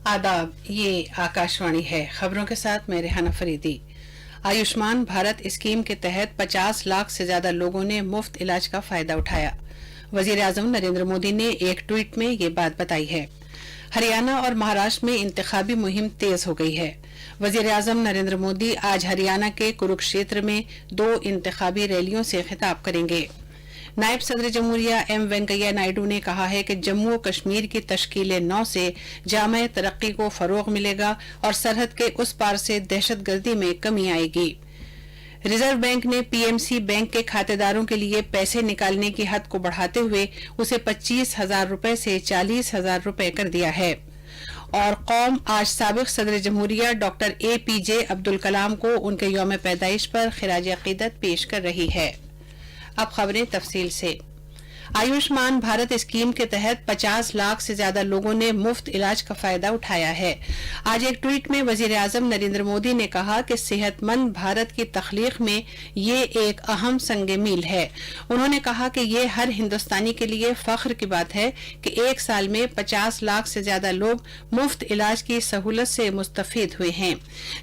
आदाब, ये आकाशवाणी है। खबरों के साथ मैं रेहाना फरीदी। आयुष्मान भारत स्कीम के तहत 50 लाख से ज्यादा लोगों ने मुफ्त इलाज का फायदा उठाया। वजीर आजम नरेंद्र मोदी ने एक ट्वीट में ये बात बताई है। हरियाणा और महाराष्ट्र में इंतखाबी मुहिम तेज हो गई है। वजीर आजम नरेंद्र मोदी आज हरियाणा के कुरुक्षेत्र में 2 इंतखाबी रैलियों से खिताब करेंगे। नायब सदर जमहूरिया एम वेंकैया नायडू ने कहा है कि जम्मू कश्मीर की तश्कील-9 से जामे तरक्की को फरोग मिलेगा और सरहद के उस पार से दहशतगर्दी में कमी आएगी। रिजर्व बैंक ने पीएमसी बैंक के खातेदारों के लिए पैसे निकालने की हद को बढ़ाते हुए उसे 25,000 रुपए से 40,000 रुपए कर दिया है। और कौम आज साबिक सदर जमहूरिया डॉक्टर APJ अब्दुल कलाम को उनके यौम पैदाइश पर खिराज अकीदत पेश कर रही है। अब खबरें तफसील से। आयुष्मान भारत स्कीम के तहत 50 लाख से ज्यादा लोगों ने मुफ्त इलाज का फायदा उठाया है। आज एक ट्वीट में वजीर आजम नरेंद्र मोदी ने कहा कि सेहतमंद भारत की तख्लीक में ये एक अहम संगे मील है। उन्होंने कहा कि ये हर हिंदुस्तानी के लिए फख्र की बात है कि एक साल में 50 लाख से ज्यादा लोग मुफ्त इलाज की सहूलत से मुस्तफीद हुए हैं।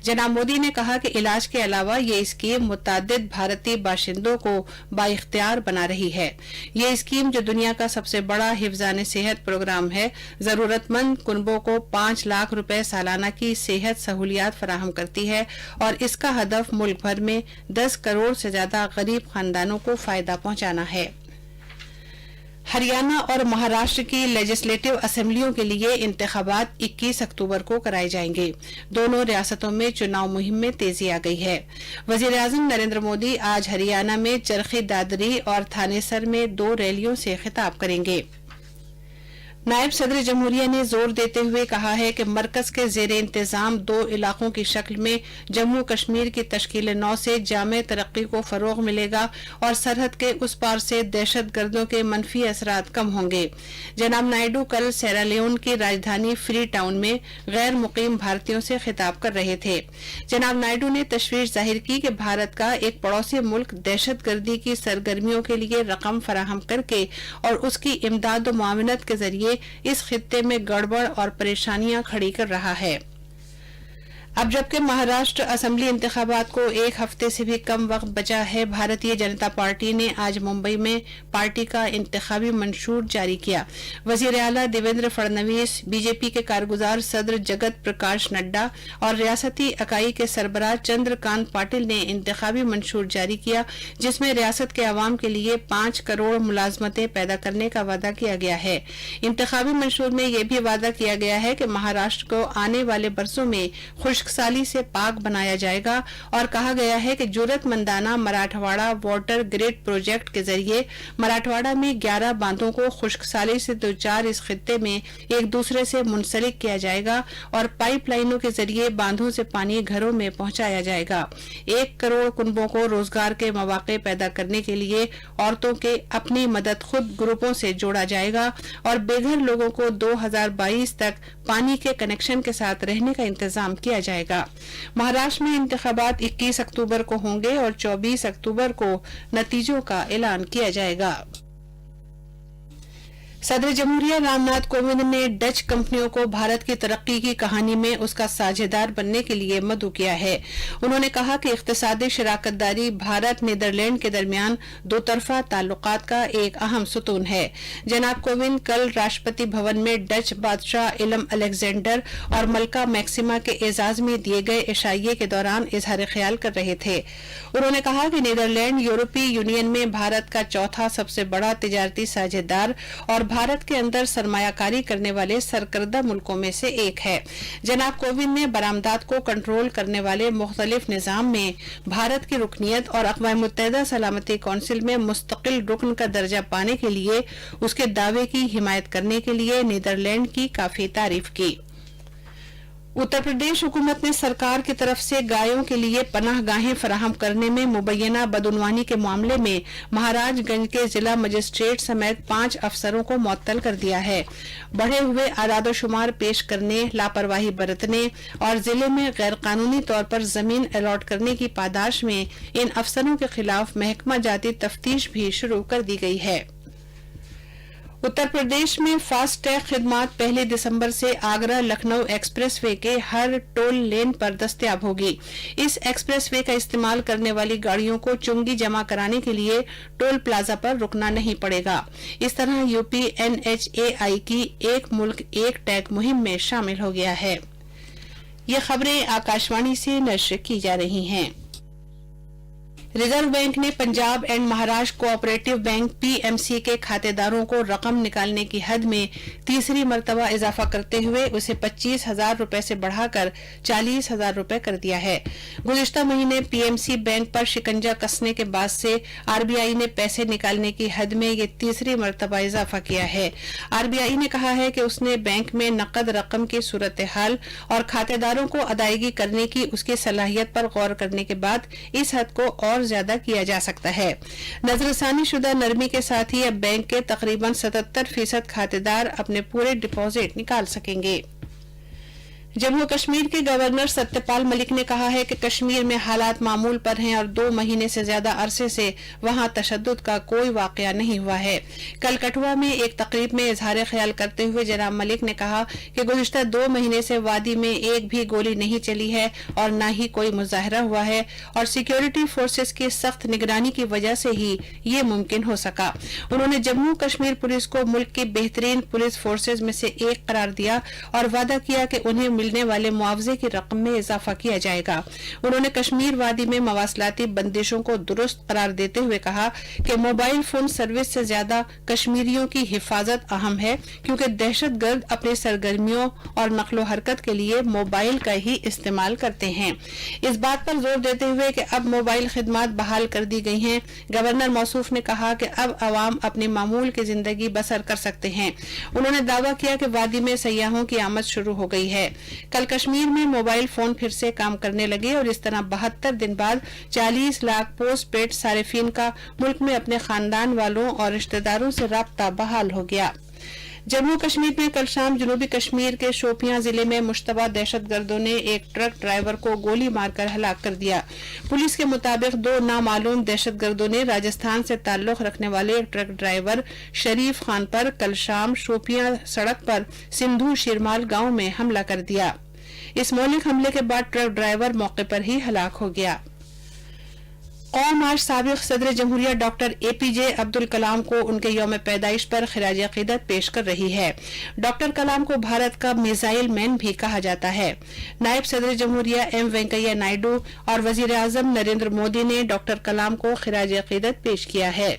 जनाब मोदी ने कहा कि इलाज के अलावा ये स्कीम मुतअद्दिद भारतीय बाशिंदों को बाइख्तियार बना रही है। ये स्कीम जो दुनिया का सबसे बड़ा हिफ्जान सेहत प्रोग्राम है, जरूरतमंद कुनबों को 5 लाख रुपए सालाना की सेहत सहूलियात फराहम करती है और इसका हदफ मुल्क भर में 10 करोड़ से ज्यादा गरीब खानदानों को फायदा पहुंचाना है। हरियाणा और महाराष्ट्र की लेजिस्लेटिव असेंबलियों के लिए इंतखाबात 21 अक्टूबर को कराए जाएंगे। दोनों रियासतों में चुनाव मुहिम में तेजी आ गई है। वजीर आजम नरेंद्र मोदी आज हरियाणा में चरखी दादरी और थानेसर में 2 रैलियों से खिताब करेंगे। नायब सदर जमहूरिया ने जोर देते हुए कहा है कि मरकज के जेर इंतजाम 2 इलाकों की शक्ल में जम्मू कश्मीर की तश्कील-9 से जामे तरक्की को फरोग मिलेगा और सरहद के उस पार से दहशतगर्दों के मनफी असरात कम होंगे। जनाब नायडू कल सेरालियोन की राजधानी फ्री टाउन में गैर मुकीम भारतीयों से खिताब कर रहे थे। जनाब नायडू ने तशवीश जाहिर की कि भारत का एक पड़ोसी मुल्क दहशतगर्दी की सरगर्मियों के लिए रकम फराहम करके और उसकी इमदाद व मुआवनत के जरिए इस खित्ते में गड़बड़ और परेशानियां खड़ी कर रहा है। अब जबकि महाराष्ट्र असेंबली इंतखाबात को 1 हफ्ते से भी कम वक्त बचा है, भारतीय जनता पार्टी ने आज मुंबई में पार्टी का इंतखाबी मंशूर जारी किया। वजीर आला देवेंद्र फडणवीस, बीजेपी के कारगुजार सदर जगत प्रकाश नड्डा और रियासती इकाई के सरबराह चंद्रकांत पाटिल ने इंतखाबी मंशूर जारी किया, जिसमें रियासत के अवाम के लिए 5 करोड़ मुलाजमतें पैदा करने का वादा किया गया है। इंतखाबी मंशूर में यह भी वादा किया गया है कि महाराष्ट्र को आने वाले बरसों में खुश्कसाली से पाक बनाया जाएगा और कहा गया है कि जरूरतमंदाना मराठवाड़ा वाटर ग्रिड प्रोजेक्ट के जरिए मराठवाड़ा में 11 बांधों को खुश्कसाली से दोचार इस खित्ते में एक दूसरे से मुंसलिक किया जाएगा और पाइपलाइनों के जरिए बांधों से पानी घरों में पहुंचाया जाएगा। 1 करोड़ कुनबों को रोजगार के मौके पैदा करने के लिए औरतों के अपनी मदद खुद ग्रुपों से जोड़ा जाएगा और बेघर लोगों को 2022 तक पानी के कनेक्शन के साथ रहने का इंतजाम किया जाएगा। महाराष्ट्र में इंतखाबात 21 अक्टूबर को होंगे और 24 अक्टूबर को नतीजों का ऐलान किया जाएगा। सदर जमहूरिया रामनाथ कोविंद ने डच कंपनियों को भारत की तरक्की की कहानी में उसका साझेदार बनने के लिए मदऊ किया है। उन्होंने कहा कि इक्तिसादी शराकतदारी भारत नीदरलैंड के दरमियान दोतरफा ताल्लुकात का एक अहम सुतून है। जनाब कोविंद कल राष्ट्रपति भवन में डच बादशाह इलम अलेक्जेंडर और मलका मैक्सिमा के एजाज में दिए गए इशाइये के दौरान इजहार ख्याल कर रहे थे। उन्होंने कहा कि नीदरलैंड यूरोपीय यूनियन में भारत का चौथा सबसे बड़ा तिजारती साझेदार और भारत के अंदर सरमायाकारी करने वाले सरकर्दा मुल्कों में से एक है। जनाब कोविंद ने बरामदात को कंट्रोल करने वाले मुख्तलिफ निजाम में भारत की रुकनियत और अक़वाम मुत्तहिदा सलामती कौंसिल में मुस्तकिल रुकन का दर्जा पाने के लिए उसके दावे की हिमायत करने के लिए नीदरलैंड की काफी तारीफ की। उत्तर प्रदेश हुकूमत ने सरकार की तरफ से गायों के लिए पनाहगाहें फराहम करने में मुबैना बदउनवानी के मामले में महाराजगंज के जिला मजिस्ट्रेट समेत 5 अफसरों को मुअत्तल कर दिया है। बढ़े हुए आदादोशुमार पेश करने, लापरवाही बरतने और जिले में गैर कानूनी तौर पर जमीन अलॉट करने की पादाश में इन अफसरों के खिलाफ महकमा जाती तफ्तीश भी शुरू कर दी गई है। उत्तर प्रदेश में फास्टैग खिदमात 1 दिसंबर से आगरा लखनऊ एक्सप्रेसवे के हर टोल लेन पर दस्तयाब होगी। इस एक्सप्रेसवे का इस्तेमाल करने वाली गाड़ियों को चुंगी जमा कराने के लिए टोल प्लाजा पर रुकना नहीं पड़ेगा। इस तरह यूपी NHAI की एक मुल्क एक टैग मुहिम में शामिल हो गया है। ये खबरें आकाशवाणी से नश्र की जा रही हैं। रिजर्व बैंक ने Punjab and Maharashtra cooperative bank PMC के खातेदारों को रकम निकालने की हद में तीसरी मर्तबा इजाफा करते हुए उसे 25,000 रुपए से बढ़ाकर 40,000 रुपए कर दिया है। गुज़िश्ता महीने PMC बैंक पर शिकंजा कसने के बाद से RBI ने पैसे निकालने की हद में ये तीसरी मर्तबा इजाफा किया है। RBI ने कहा है कि उसने बैंक में नकद रकम की सूरत हाल और खातेदारों को अदायगी करने की उसकी सलाहियत पर गौर करने के बाद इस हद को और ज्यादा किया जा सकता है। नजरसानी शुदा नरमी के साथ ही अब बैंक के तकरीबन 77% खातेदार अपने पूरे डिपॉजिट निकाल सकेंगे। जम्मू कश्मीर के गवर्नर सत्यपाल मलिक ने कहा है कि कश्मीर में हालात मामूल पर हैं और 2 महीने से ज्यादा अरसे से वहां तशद्दुद का कोई वाकया नहीं हुआ है। कल कठुआ में एक तकरीब में इजहार ख्याल करते हुए जनाब मलिक ने कहा कि गुज़िश्ता 2 महीने से वादी में एक भी गोली नहीं चली है और न ही कोई मुजाहरा हुआ है और सिक्योरिटी फोर्सेस की सख्त निगरानी की वजह से ही ये मुमकिन हो सका। उन्होंने जम्मू कश्मीर पुलिस को मुल्क की बेहतरीन पुलिस फोर्सेज में से एक करार दिया और वादा किया कि उन्हें मिलने वाले मुआवजे की रकम में इजाफा किया जाएगा। उन्होंने कश्मीर वादी में मवासलाती बंदिशों को दुरुस्त करार देते हुए कहा कि मोबाइल फोन सर्विस से ज्यादा कश्मीरियों की हिफाजत अहम है, क्योंकि दहशतगर्द अपनी सरगर्मियों और नकलो हरकत के लिए मोबाइल का ही इस्तेमाल करते हैं। इस बात पर जोर देते हुए कि अब मोबाइल खिदमात बहाल कर दी गई हैं, गवर्नर मौसूफ ने कहा कि अब अवाम अपनी मामूल की जिंदगी बसर कर सकते हैं। उन्होंने दावा किया कि वादी में सयाहों की आमद शुरू हो गई है। कल कश्मीर में मोबाइल फोन फिर से काम करने लगे और इस तरह 72 दिन बाद 40 लाख पोस्ट पेड सारिफीन का मुल्क में अपने खानदान वालों और रिश्तेदारों से राब्ता बहाल हो गया। जम्मू कश्मीर में कल शाम जनूबी कश्मीर के शोपियां जिले में मुश्तबा दहशतगर्दों ने एक ट्रक ड्राइवर को गोली मारकर हलाक कर दिया। पुलिस के मुताबिक 2 नामालूम दहशतगर्दों ने राजस्थान से ताल्लुक रखने वाले एक ट्रक ड्राइवर शरीफ खान पर कल शाम शोपियां सड़क पर सिंधु शिरमाल गांव में हमला कर दिया। इस मौलिक हमले के बाद ट्रक ड्राइवर मौके पर ही हलाक हो गया। कौम आज साबिक सदर जमहूरिया डॉक्टर APJ अब्दुल कलाम को उनके यौम पैदाइश पर खिराज अकीदत पेश कर रही है। डॉक्टर कलाम को भारत का मिसाइल मैन भी कहा जाता है। नायब सदर जमहूरिया M वेंकैया नायडू और वजीर आजम नरेंद्र मोदी ने डॉक्टर कलाम को खिराज अकीदत पेश किया है।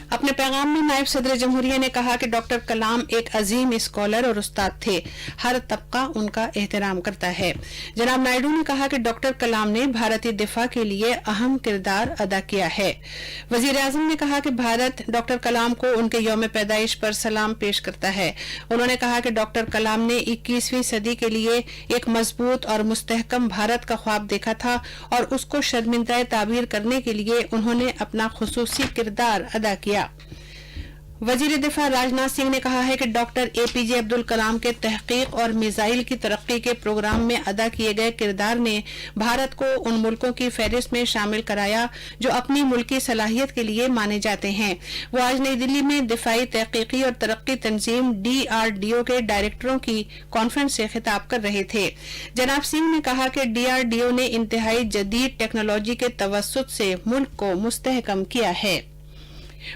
अपने पैगाम में नायब सदर जमहूरिया ने कहा कि डॉक्टर कलाम एक अजीम स्कॉलर और उस्ताद थे। हर तबका उनका एहतराम करता है। जनाब नायडू ने कहा कि डॉक्टर कलाम ने भारतीय दिफा के लिए अहम किरदार अदा किया है। वजीर आजम ने कहा कि भारत डॉक्टर कलाम को उनके यौम पैदाइश पर सलाम पेश करता है। उन्होंने कहा कि डॉक्टर कलाम ने 21वीं सदी के लिए एक मजबूत और मुस्तहकम भारत का ख्वाब देखा था और उसको शर्मिंदा ताबीर करने के लिए उन्होंने अपना खुसूसी किरदार अदा किया। वजीर दिफा राजनाथ सिंह ने कहा है कि डॉक्टर APJ अब्दुल कलाम के तहकीक और मिसाइल की तरक्की के प्रोग्राम में अदा किए गए किरदार ने भारत को उन मुल्कों की फहरिस्त में शामिल कराया जो अपनी मुल्की सलाहियत के लिए माने जाते हैं। वो आज नई दिल्ली में दिफाई तहकीकी और तरक्की तंजीम DRDO के डायरेक्टरों की कॉन्फ्रेंस से खिताब कर रहे थे। जनाब सिंह ने कहा कि DRDO ने इंतहाई जदीद टेक्नोलॉजी के तवस्सुत से मुल्क को मुस्तहकम किया है।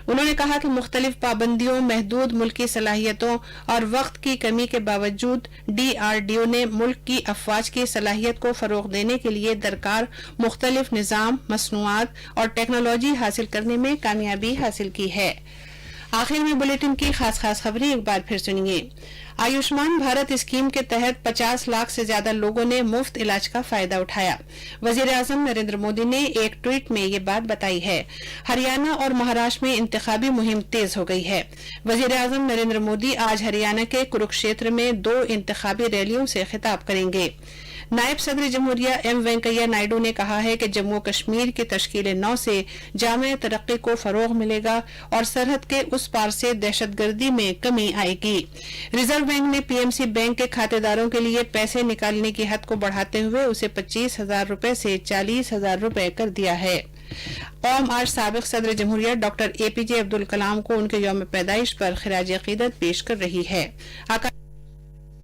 उन्होंने कहा कि मुख्तलिफ पाबंदियों, महदूद मुल्की सलाहियतों और वक्त की कमी के बावजूद DRDO ने मुल्क की अफवाज की सलाहियत को फरोग देने के लिए दरकार मुख्तलिफ निज़ाम, मसनूआत और टेक्नोलॉजी हासिल करने में कामयाबी हासिल की है। आखिर में बुलेटिन की खास खबरें एक बार फिर सुनिए। आयुष्मान भारत स्कीम के तहत 50 लाख से ज्यादा लोगों ने मुफ्त इलाज का फायदा उठाया। वजीर आजम नरेंद्र मोदी ने एक ट्वीट में ये बात बताई है। हरियाणा और महाराष्ट्र में इंतखाबी मुहिम तेज हो गई है। वजीर आजम नरेंद्र मोदी आज हरियाणा के कुरुक्षेत्र में 2 इंतखाबी रैलियों से खिताब करेंगे। नायब सदर जमहूरिया M वेंकैया नायडू ने कहा है कि जम्मू कश्मीर की तश्कील नौ से जामे तरक्की को फरोग मिलेगा और सरहद के उस पार से दहशतगर्दी में कमी आएगी। रिजर्व बैंक ने PMC बैंक के खातेदारों के लिए पैसे निकालने की हद को बढ़ाते हुए उसे 25,000 रुपए से 40,000 रुपए कर दिया है। قوم آج سابق صدر جمہوریہ ڈاکٹر APJ عبدالکلام کو ان کے یوم پیدائش پر خراج عقیدت پیش کر رہی ہے۔